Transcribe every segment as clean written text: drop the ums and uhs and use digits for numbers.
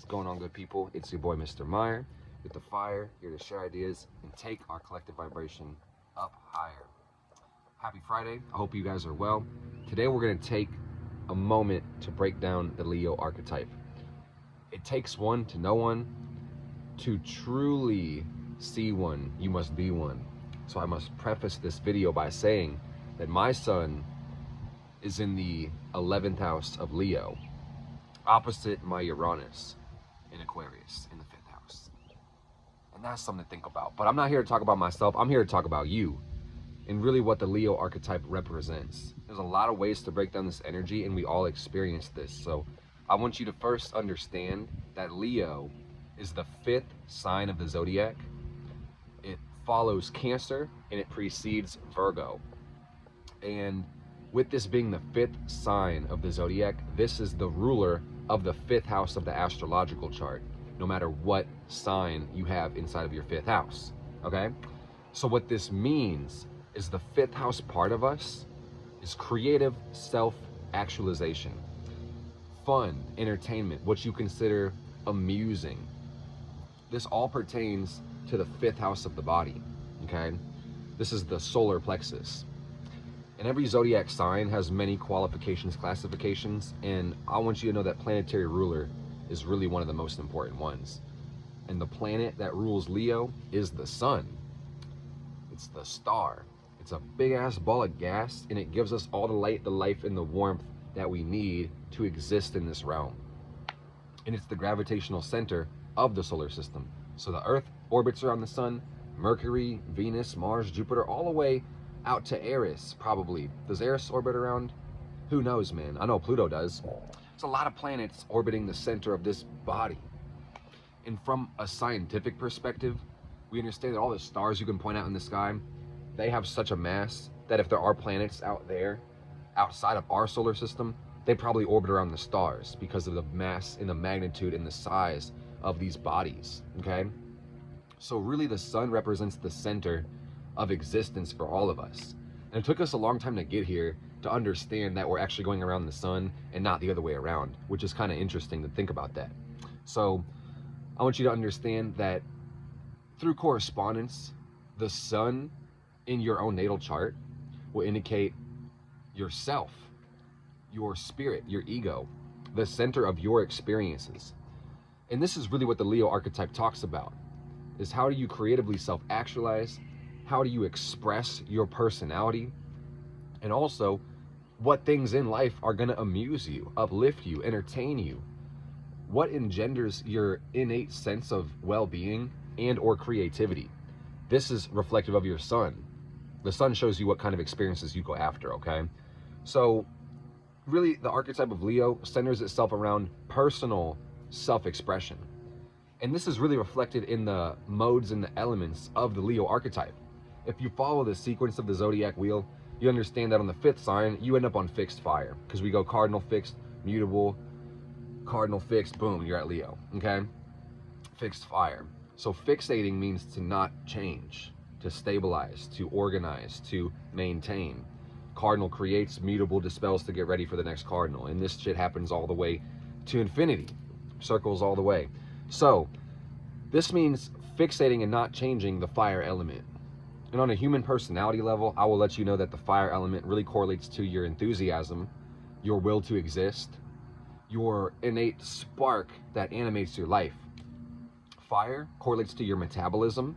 going on, good people? It's your boy, Mr. Meyer, with the fire, here to share ideas and take our collective vibration up higher. Happy Friday. I hope you guys are well. Today, we're going to take a moment to break down the Leo archetype. It takes one to know one. To truly see one, you must be one. So I must preface this video by saying that my sun is in the 11th house of Leo, opposite my Uranus in Aquarius in the 5th house. And that's something to think about. But I'm not here to talk about myself. I'm here to talk about you and really what the Leo archetype represents. There's a lot of ways to break down this energy, and we all experience this. So I want you to first understand that Leo is the 5th sign of the zodiac. It follows Cancer and it precedes Virgo. And with this being the 5th sign of the zodiac, this is the ruler of the 5th house of the astrological chart, no matter what sign you have inside of your 5th house, okay? So what this means is the 5th house part of us is creative self-actualization, fun, entertainment, what you consider amusing. This all pertains to the 5th house of the body, okay? This is the solar plexus. And every zodiac sign has many qualifications, classifications, and I want you to know that planetary ruler is really one of the most important ones. And the planet that rules Leo is the sun. It's the star. It's a big ass ball of gas, and it gives us all the light, the life, and the warmth that we need to exist in this realm. And it's the gravitational center of the solar system. So the Earth orbits around the sun, Mercury, Venus, Mars, Jupiter, all the way out to Eris, probably. Does Eris orbit around? Who knows, man? I know Pluto does. There's a lot of planets orbiting the center of this body. And from a scientific perspective, we understand that all the stars you can point out in the sky, they have such a mass that if there are planets out there, outside of our solar system, they probably orbit around the stars because of the mass and the magnitude and the size of these bodies, okay? So really the sun represents the center of existence for all of us. And it took us a long time to get here to understand that we're actually going around the sun and not the other way around, which is kind of interesting to think about that. So I want you to understand that through correspondence, the sun in your own natal chart will indicate yourself, your spirit, your ego, the center of your experiences. And this is really what the Leo archetype talks about, is how do you creatively self-actualize? How do you express your personality? And also, what things in life are going to amuse you, uplift you, entertain you? What engenders your innate sense of well-being and or creativity? This is reflective of your sun. The sun shows you what kind of experiences you go after, okay? So really, the archetype of Leo centers itself around personal self-expression. And this is really reflected in the modes and the elements of the Leo archetype. If you follow the sequence of the zodiac wheel, you understand that on the 5th sign, you end up on fixed fire, because we go cardinal fixed, mutable, cardinal fixed, boom, you're at Leo, okay? Fixed fire. So fixating means to not change, to stabilize, to organize, to maintain. Cardinal creates, mutable dispels to get ready for the next cardinal. And this shit happens all the way to infinity, circles all the way. So this means fixating and not changing the fire element. And on a human personality level, I will let you know that the fire element really correlates to your enthusiasm, your will to exist, your innate spark that animates your life. Fire correlates to your metabolism.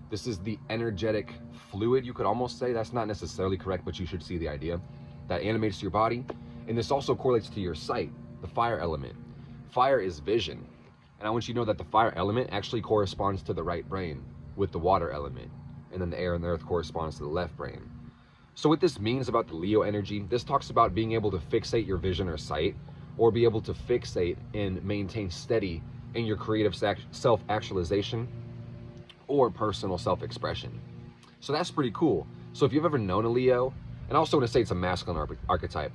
This is the energetic fluid, you could almost say. That's not necessarily correct, but you should see the idea. That animates your body. And this also correlates to your sight, the fire element. Fire is vision. And I want you to know that the fire element actually corresponds to the right brain with the water element. And then the air and the earth corresponds to the left brain. So what this means about the Leo energy, this talks about being able to fixate your vision or sight, or be able to fixate and maintain steady in your creative self-actualization or personal self-expression. So that's pretty cool. So if you've ever known a Leo, and I also want to say it's a masculine archetype,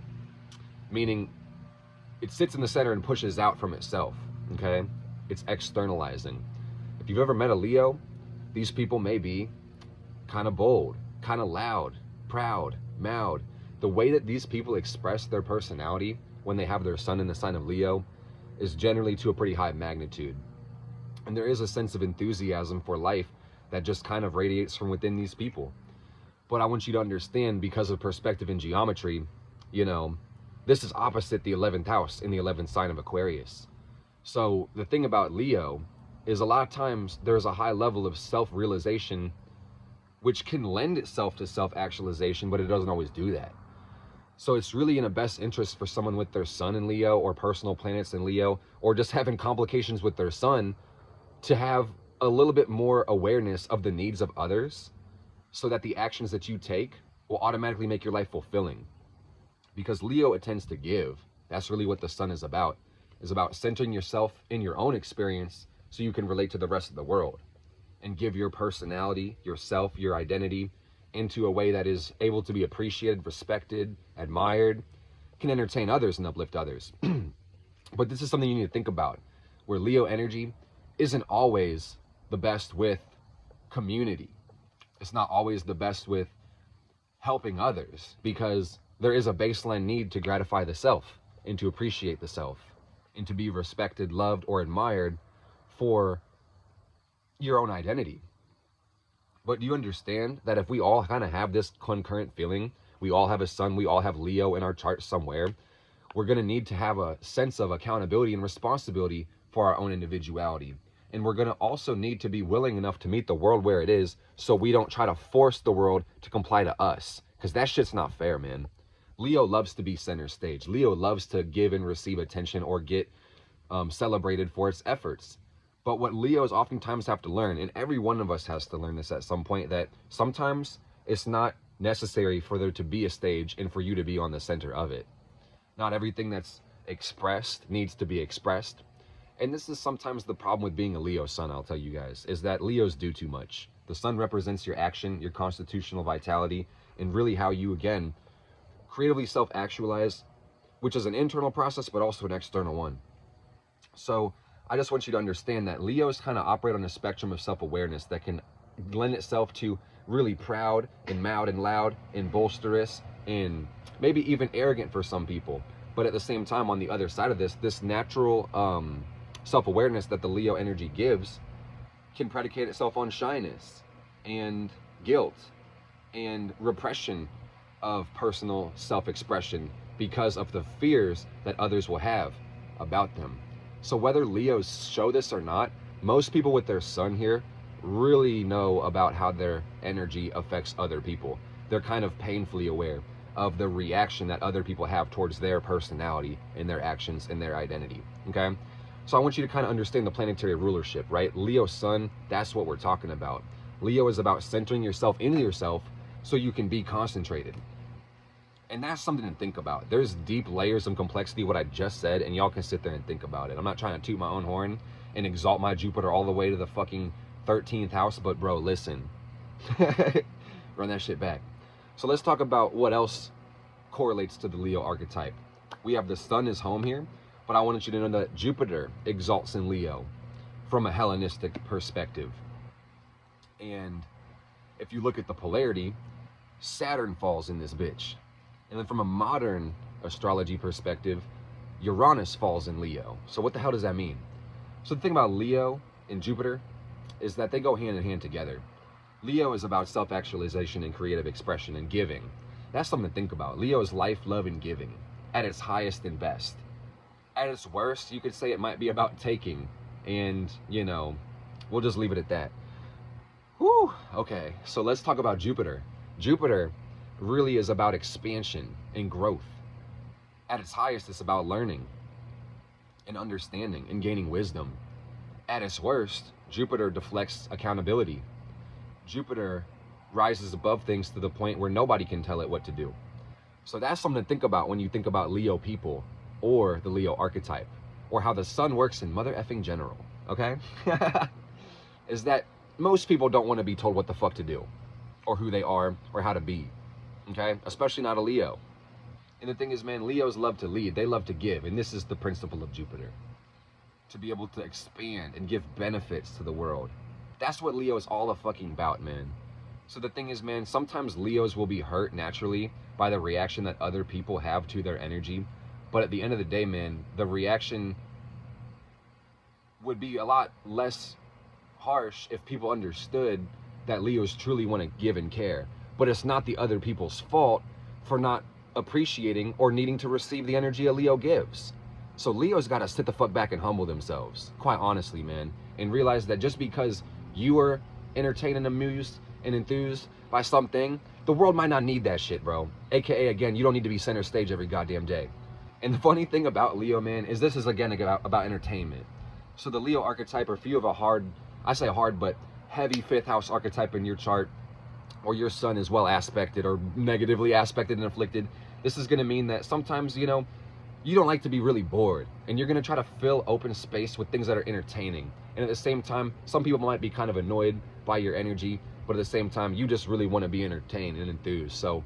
meaning it sits in the center and pushes out from itself, okay? It's externalizing. If you've ever met a Leo, these people may be kind of bold, kind of loud, proud, the way that these people express their personality when they have their sun in the sign of Leo, is generally to a pretty high magnitude. And there is a sense of enthusiasm for life that just kind of radiates from within these people. But I want you to understand, because of perspective and geometry, you know, this is opposite the 11th house in the 11th sign of Aquarius. So the thing about Leo is a lot of times there's a high level of self-realization, which can lend itself to self-actualization, but it doesn't always do that. So it's really in the best interest for someone with their sun in Leo, or personal planets in Leo, or just having complications with their sun, to have a little bit more awareness of the needs of others, so that the actions that you take will automatically make your life fulfilling. Because Leo, it tends to give. That's really what the sun is about centering yourself in your own experience so you can relate to the rest of the world and give your personality, yourself, your identity into a way that is able to be appreciated, respected, admired, can entertain others and uplift others. But this is something you need to think about, where Leo energy isn't always the best with community. It's not always the best with helping others, because there is a baseline need to gratify the self and to appreciate the self and to be respected, loved, or admired for your own identity. But do you understand that if we all kind of have this concurrent feeling, we all have a sun, we all have Leo in our chart somewhere, we're going to need to have a sense of accountability and responsibility for our own individuality. And we're going to also need to be willing enough to meet the world where it is, so we don't try to force the world to comply to us, because that shit's not fair, man. Leo loves to be center stage. Leo loves to give and receive attention, or get celebrated for its efforts. But what Leos oftentimes have to learn, and every one of us has to learn this at some point, that sometimes it's not necessary for there to be a stage and for you to be on the center of it. Not everything that's expressed needs to be expressed. And this is sometimes the problem with being a Leo sun, I'll tell you guys, is that Leos do too much. The sun represents your action, your constitutional vitality, and really how you, again, creatively self-actualize, which is an internal process, but also an external one. So I just want you to understand that Leos kind of operate on a spectrum of self-awareness that can lend itself to really proud and loud and bolsterous and maybe even arrogant for some people. But at the same time, on the other side of this natural self-awareness that the Leo energy gives can predicate itself on shyness and guilt and repression of personal self-expression because of the fears that others will have about them. So whether Leos show this or not, most people with their sun here really know about how their energy affects other people. They're kind of painfully aware of the reaction that other people have towards their personality and their actions and their identity, okay? So I want you to kind of understand the planetary rulership, right? Leo sun, that's what we're talking about. Leo is about centering yourself into yourself so you can be concentrated. And that's something to think about. There's deep layers of complexity, what I just said, and y'all can sit there and think about it. I'm not trying to toot my own horn and exalt my Jupiter all the way to the fucking 13th house, but bro, listen. Run that shit back. So let's talk about what else correlates to the Leo archetype. We have the sun is home here, but I want you to know that Jupiter exalts in Leo from a Hellenistic perspective. And if you look at the polarity, Saturn falls in this bitch. And then from a modern astrology perspective, Uranus falls in Leo. So what the hell does that mean? So the thing about Leo and Jupiter is that they go hand in hand together. Leo is about self-actualization and creative expression and giving. That's something to think about. Leo is life, love, and giving at its highest and best. At its worst, you could say it might be about taking. And, you know, we'll just leave it at that. Whew. Okay, so let's talk about Jupiter. Jupiter really is about expansion and growth. At its highest, it's about learning and understanding and gaining wisdom. At its worst, Jupiter deflects accountability. Jupiter rises above things to the point where nobody can tell it what to do. So that's something to think about when you think about Leo people or the Leo archetype, or how the sun works in mother effing general, okay? Is that most people don't want to be told what the fuck to do, or who they are, or how to be, okay? Especially not a Leo. And the thing is, man, Leos love to lead. They love to give. And this is the principle of Jupiter. To be able to expand and give benefits to the world. That's what Leo is all fucking about, man. So the thing is, man, sometimes Leos will be hurt naturally by the reaction that other people have to their energy. But at the end of the day, man, the reaction would be a lot less harsh if people understood that Leos truly want to give and care. But it's not the other people's fault for not appreciating or needing to receive the energy a Leo gives. So Leo's got to sit the fuck back and humble themselves, quite honestly, man, and realize that just because you are entertained and amused and enthused by something, the world might not need that shit, bro. AKA, again, you don't need to be center stage every goddamn day. And the funny thing about Leo, man, is this is, again, about entertainment. So the Leo archetype, or if you have a hard, I say hard, but heavy 5th house archetype in your chart, or your sun is well aspected or negatively aspected and afflicted, this is going to mean that sometimes, you know, you don't like to be really bored, and you're going to try to fill open space with things that are entertaining. And at the same time, some people might be kind of annoyed by your energy, but at the same time, you just really want to be entertained and enthused. So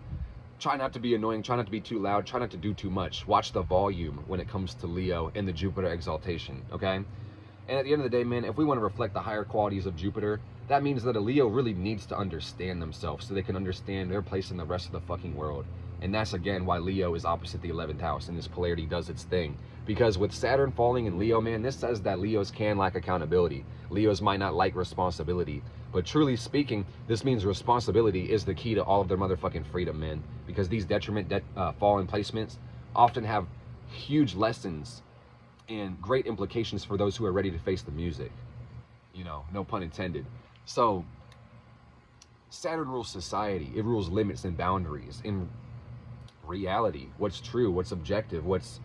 try not to be annoying, try not to be too loud, try not to do too much. Watch the volume when it comes to Leo and the Jupiter exaltation, okay? And at the end of the day, man, if we want to reflect the higher qualities of Jupiter, that means that a Leo really needs to understand themselves so they can understand their place in the rest of the fucking world. And that's, again, why Leo is opposite the 11th house and this polarity does its thing. Because with Saturn falling in Leo, man, this says that Leos can lack accountability. Leos might not like responsibility. But truly speaking, this means responsibility is the key to all of their motherfucking freedom, man. Because these detriment fallen placements often have huge lessons and great implications for those who are ready to face the music. You know, no pun intended. So, Saturn rules society. It rules limits and boundaries. In reality, what's true, what's objective, what's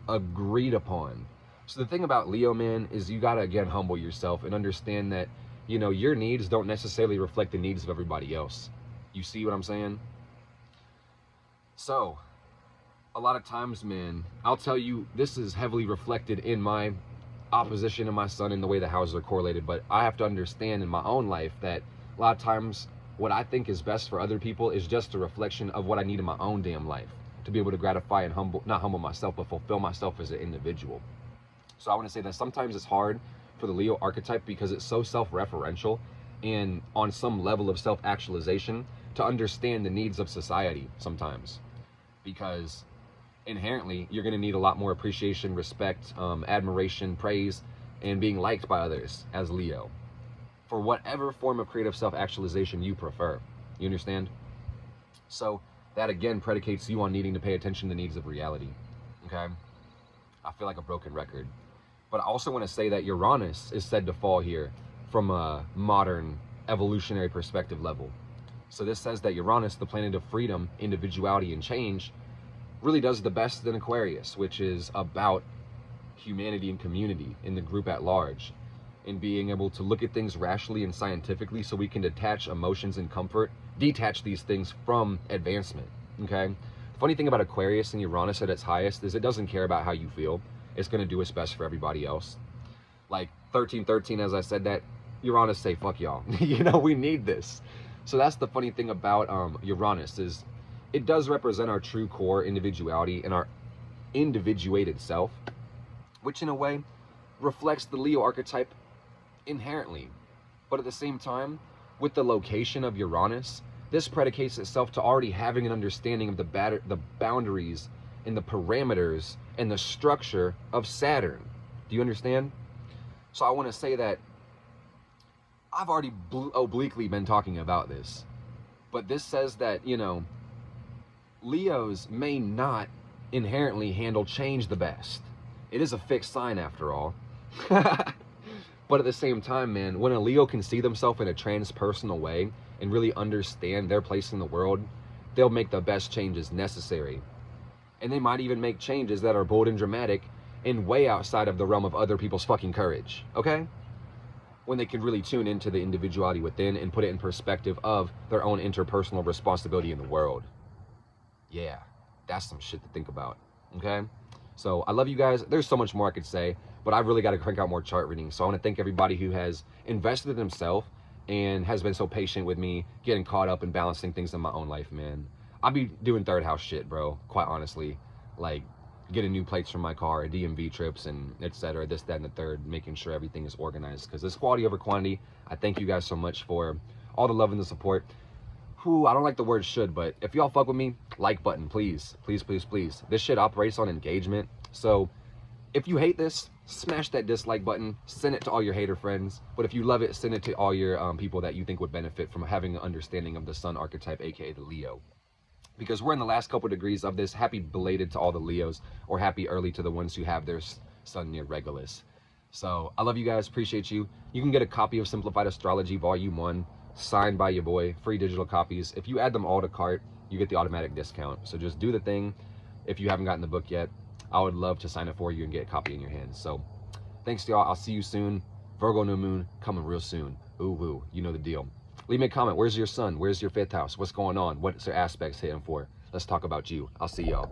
agreed upon. So the thing about Leo, man, is you gotta, again, humble yourself and understand that, you know, your needs don't necessarily reflect the needs of everybody else. You see what I'm saying? So, a lot of times, man, I'll tell you, this is heavily reflected in my opposition to my sun and the way the houses are correlated, but I have to understand in my own life that a lot of times what I think is best for other people is just a reflection of what I need in my own damn life to be able to gratify and not humble myself, but fulfill myself as an individual. So I want to say that sometimes it's hard for the Leo archetype because it's so self-referential and on some level of self-actualization to understand the needs of society sometimes, because inherently you're going to need a lot more appreciation, respect, admiration, praise, and being liked by others as Leo for whatever form of creative self-actualization you prefer. You understand? So that again predicates you on needing to pay attention to the needs of reality. Okay? I feel like a broken record. But I also want to say that Uranus is said to fall here from a modern evolutionary perspective level. So this says that Uranus, the planet of freedom, individuality, and change, really does the best in Aquarius, which is about humanity and community in the group at large, and being able to look at things rationally and scientifically so we can detach emotions and comfort, detach these things from advancement, okay? The funny thing about Aquarius and Uranus at its highest is it doesn't care about how you feel. It's going to do its best for everybody else. Like 1313, as I said that, Uranus say, fuck y'all. You know, we need this. So that's the funny thing about Uranus is it does represent our true core individuality and our individuated self, which in a way reflects the Leo archetype inherently. But at the same time, with the location of Uranus, this predicates itself to already having an understanding of the boundaries and the parameters and the structure of Saturn. Do you understand? So I want to say that I've already obliquely been talking about this, but this says that, you know, Leos may not inherently handle change the best. It is a fixed sign after all. But at the same time, man, when a Leo can see themselves in a transpersonal way and really understand their place in the world, they'll make the best changes necessary. And they might even make changes that are bold and dramatic and way outside of the realm of other people's fucking courage, okay? When they can really tune into the individuality within and put it in perspective of their own interpersonal responsibility in the world. Yeah, that's some shit to think about, okay? So I love you guys. There's so much more I could say, but I've really got to crank out more chart readings. So I want to thank everybody who has invested in themselves and has been so patient with me getting caught up and balancing things in my own life, man. I'll be doing third house shit, bro, quite honestly. Like getting new plates from my car, DMV trips, and etc. This, that, and the third, making sure everything is organized. Because this quality over quantity, I thank you guys so much for all the love and the support. Whew, I don't like the word should, but if y'all fuck with me, like button, please. Please, please, please. This shit operates on engagement. So if you hate this, smash that dislike button, send it to all your hater friends. But if you love it, send it to all your people that you think would benefit from having an understanding of the sun archetype, aka the Leo. Because we're in the last couple degrees of this. Happy belated to all the Leos, or happy early to the ones who have their sun near Regulus. So I love you guys, appreciate you. You can get a copy of Simplified Astrology Volume 1, signed by your boy, free digital copies. If you add them all to cart, you get the automatic discount. So just do the thing. If you haven't gotten the book yet, I would love to sign it for you and get a copy in your hands. So thanks to y'all. I'll see you soon. Virgo new moon coming real soon. Ooh, woo, you know the deal. Leave me a comment. Where's your sun? Where's your 5th house? What's going on? What's your aspects hitting for? Let's talk about you. I'll see y'all.